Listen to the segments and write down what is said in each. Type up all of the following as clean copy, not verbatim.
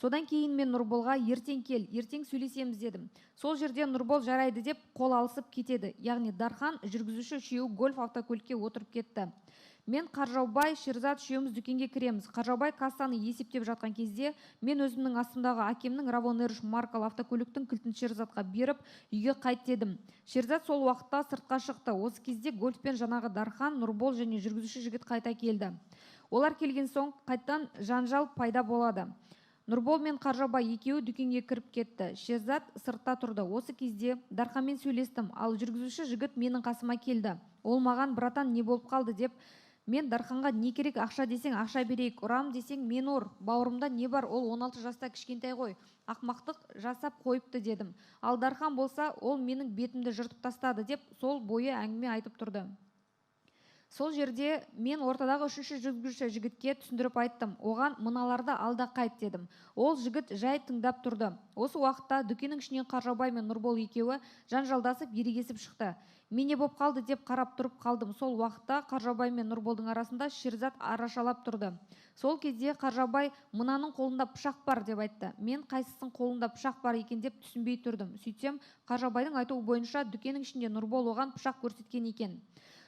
Содан кейін мен Нұрболға ертең кел, ертең сөйлесеміз дедім. Сол жерде Нұрбол жарайды деп қол алысып кетеді. Яғни Дархан жүргізуші үшеуі гольф автокөлікке отырып кетті. Мен Қаржаубай, Шерзат үшеуміз дүкенге кіреміз. Қаржаубай кассаны есептеп жатқан кезде мен өзімнің астымдағы әкемнің Равон Эрж маркалы автокөліктің кілтін Шерзатқа беріп, үйге қайт дедім. Шерзат сол уақытта сыртқа шықты. Осы кезде гольфпен жаңағы Дархан, Нұрбол және жүргізуші жігіт қайта келді. Олар келген соң қайттан жанжал пайда болады. Нұрбол мен Қаржаубай екеуі дүкенге кіріп кетті. Шерзат сыртта тұрды. Осы кезде Дарханмен сөйлестім, ал жүргізуші жігіт менің қасыма келді. Ол маған братан не болып қалды деп, мен Дарханға не керек, ақша десең ақша берейік, ұрам десең мен ұр, бауырымда не бар, ол 16 жаста кішкентай ғой, ақмақтық жасап қойыпты дедім. Ал Дархан болса, ол менің бетімді жыртып тастады деп сол бойы әңгіме айтып тұрды. Сол жерде мен ортадағы үшінші жүргізуші жігітке түсіндіріп айттым. Оған мыналарды алда қайт дедім. Ол жігіт жай тыңдап тұрды. Осы уақытта дүкеннің ішінен Қаржаубай мен Нұрбол екеуі жанжалдасып ерегесіп шықты. Мен не болып қалды деп қарап тұрып қалдым. Сол уақытта Қаржаубай мен Нұрболдың арасында Шерзат арашалап тұрды. Сол кезде Қаржаубай мынаның қолында пышақ бар деп айтты. Мен қайсысының қолында пышақ бар екен деп түсінбей тұрдым. Сөйтсем, Қаржаубайдың айтуы бойынша дүкеннің ішінде Нұрбол оған пышақ көрсеткен екен.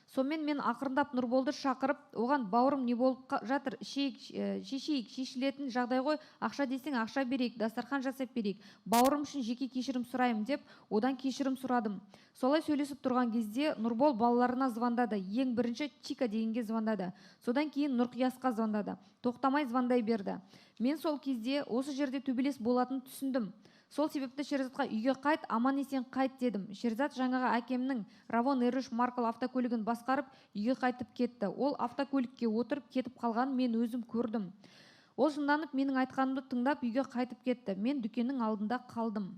Сонымен мен ақырындап Нұрболды шақырып, оған бауырым не болып жатыр, шешейік, шешілетін жағдай ғой, ақша десең ақша берейік, дастархан жасап берейік, бауырым үшін жеке кешірім сұрайым деп, одан кешірім сұрадым. Солай сөйлесіп тұрған кезде Нұрбол балаларына звондады. Ең бірінші Чика дегенге звондады. Содан кейін Нұрқиясқа звондады. Тоқтамай звондай берді. Мен сол кезде осы жерде төбелес болатынын түсіндім. Сол себепті Шерзатқа үйге қайт, аман есен қайт дедім. Шерзат жаңағы әкемнің Равон Эрж маркалы автокөлігін басқарып үйге қайтып кетті. Ол автокөлікке отырып кетіп қалғанын мен өзім көрдім. Ол жынданып менің айтқанымды тыңдап үйге қайтып кетті. Мен дүкеннің алдында қалдым.